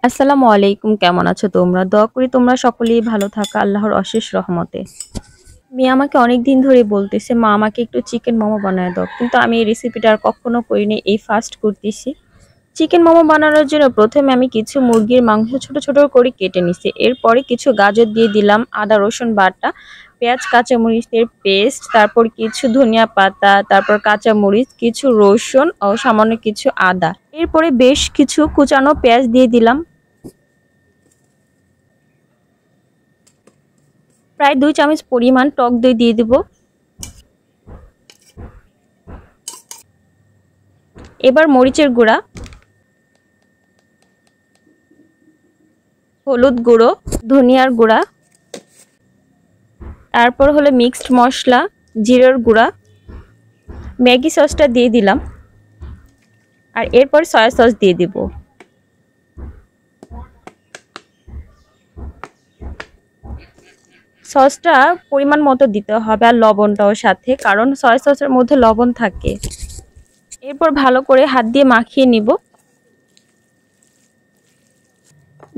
আসসালামু আলাইকুম, কেমন আছো তোমরা? দোয়া করি তোমরা সকলেই ভালো থাকো আল্লাহর অশেষ রহমতে। মেয়ে আমাকে অনেক দিন ধরে বলতেছে, মা আমাকে একটু চিকেন মোমো বানায় দাও, কিন্তু আমি এই রেসিপিটা আর কখনো করিনি, এই ফার্স্ট করতেছি। চিকেন মোমো বানানোর জন্য প্রথমে আমি কিছু মুরগির মাংস ছোট ছোট করে কেটে নিছি। এরপরে কিছু গাজর দিয়ে দিলাম, আদা রসুন বাটা, পেঁয়াজ কাঁচামরিচের পেস্ট, তারপর কিছু ধনিয়া পাতা, তারপর কাঁচামরিচ, কিছু রসুন ও সামান্য কিছু আদা। এরপরে বেশ কিছু কুচানো পেঁয়াজ দিয়ে দিলাম। প্রায় 2 চামচ পরিমাণ টক দই দিয়ে দিব। এবার মরিচের গুঁড়া, হলুদ গুঁড়ো, ধনিয়ার গুঁড়া, তারপর হলো মিক্সড মশলা, জিরার গুঁড়া, ম্যাগি সসটা দিয়ে দিলাম, আর এরপর সয়া সস দিয়ে দিব। সসটা পরিমাণ মতো দিতে হবে, আর লবণটাও সাথে, কারণ সয়া সসের মধ্যে লবণ থাকে। এরপর ভালো করে হাত দিয়ে মাখিয়ে নিব।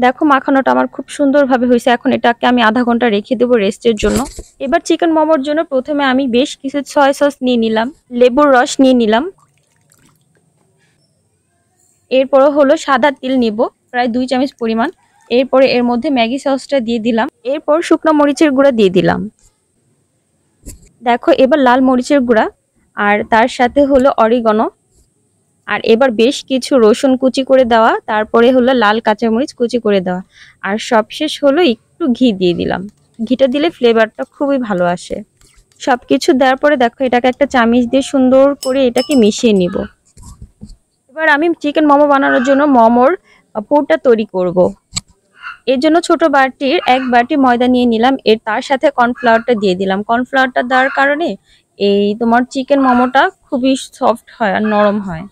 দেখো মাখানোটা আমার খুব সুন্দরভাবে হয়েছে। এখন এটাকে আমি আধা ঘন্টা রেখে দেবো রেস্টের জন্য। এবার চিকেন মোমোর জন্য প্রথমে আমি বেশ কিছু সয়া সস নিয়ে নিলাম, লেবুর রস নিয়ে নিলাম, এরপর হলো সাদা তিল নিব প্রায় 2 চামচ পরিমাণ। এরপরে এর মধ্যে ম্যাগি সসটা দিয়ে দিলাম, এরপর শুকনো মরিচের গুঁড়া দিয়ে দিলাম। দেখো এবার লাল মরিচের গুঁড়া, আর তার সাথে হলো অরিগানো, আর এবার বেশ কিছু রসুন কুচি করে দেওয়া, তারপরে হলো লাল কাঁচামরিচ কুচি করে দেওয়া, আর সবশেষ হলো একটু ঘি দিয়ে দিলাম। ঘিটা দিলে ফ্লেভারটা খুবই ভালো আসে। সবকিছু দেওয়ার পরে দেখো এটাকে একটা চামচ দিয়ে সুন্দর করে এটাকে মিশিয়ে নিব। এবার আমি চিকেন মোমো বানানোর জন্য মোমোর পুরটা তৈরি করব। এর জন্য ছোট বাটির 1 বাটি ময়দা নিয়ে নিলাম, এর তার সাথে কর্নফ্লাওয়ারটা দিয়ে দিলাম। কর্নফ্লাওয়ারটা দেওয়ার কারণে এই তোমার চিকেন মোমোটা খুবই সফট হয় আর নরম হয়।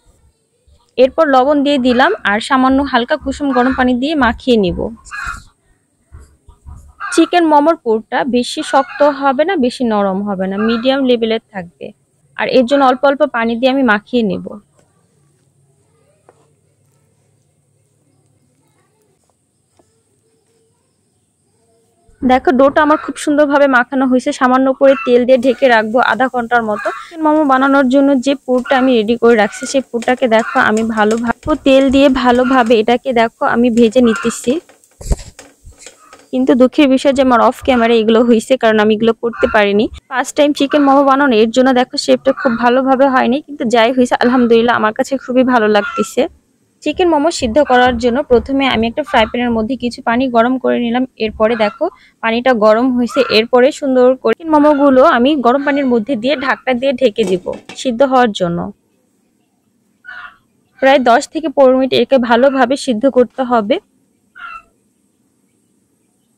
এরপর লবণ দিয়ে দিলাম, আর সামান্য হালকা কুসুম গরম পানি দিয়ে মাখিয়ে নিব। চিকেন মোমোর পুরটা বেশি শক্ত হবে না, বেশি নরম হবে না, মিডিয়াম লেভেলের থাকবে। আর এর জন্য অল্প অল্প পানি দিয়ে আমি মাখিয়ে নেব। দেখো ডোটা আমার খুব সুন্দরভাবে মাখানো হয়েছে। সামান্য করে তেল দিয়ে ঢেকে রাখবো আধা ঘন্টার মতো। মোমো বানানোর জন্য যে পুরটা আমি রেডি করে রাখছি, সেই পুরটাকে দেখো আমি ভালোভাবে তেল দিয়ে ভালোভাবে এটাকে দেখো আমি ভেজে নিতেছি। কিন্তু দুঃখের বিষয় যে আমার অফ ক্যামেরা এগুলো হয়েছে, কারণ আমি এগুলো করতে পারিনি। ফার্স্ট টাইম চিকেন মোমো বানানো, এর জন্য দেখো শেপটা খুব ভালোভাবে হয়নি, কিন্তু যাই হয়েছে আলহামদুলিল্লাহ আমার কাছে খুবই ভালো লাগতেছে। চিকেন মোমো সিদ্ধ করার জন্য প্রথমে আমি একটা ফ্রাই প্যানের মধ্যে কিছু পানি গরম করে নিলাম। এরপরে দেখো পানিটা গরম হয়েছে, এরপরে সুন্দর করে চিকেন মোমোগুলো আমি গরম পানির মধ্যে দিয়ে ঢাকনা দিয়ে ঢেকে দিব সিদ্ধ হওয়ার জন্য। প্রায় 10 থেকে 15 মিনিট একে ভালোভাবে সিদ্ধ করতে হবে।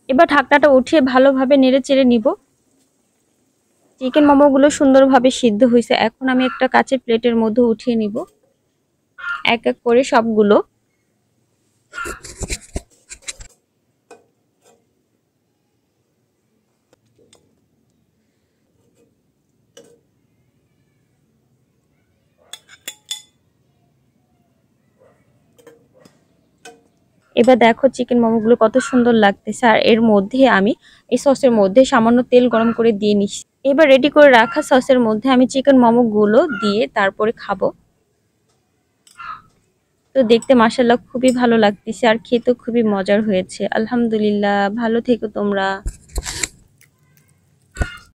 এবার ঢাকনাটা উঠিয়ে ভালোভাবে নেড়ে চেড়ে নিব। চিকেন মোমোগুলো সুন্দরভাবে সিদ্ধ হয়েছে। এখন আমি একটা কাচের প্লেটের মধ্যে উঠিয়ে নিব এক এক করে সবগুলো। এবার দেখো চিকেন মোমোগুলো কত সুন্দর লাগতেছে, আর এর মধ্যে আমি এই সসের মধ্যে সামান্য তেল গরম করে দিয়ে নিচ্ছি। এবার রেডি করে রাখা সসের মধ্যে আমি চিকেন মোমোগুলো দিয়ে তারপরে খাবো। তো দেখতে মাশাআল্লাহ খুবই ভালো লাগতেছে, আর খেতেও খুবই মজার হয়েছে। আলহামদুলিল্লাহ, ভালো থেকো তোমরা।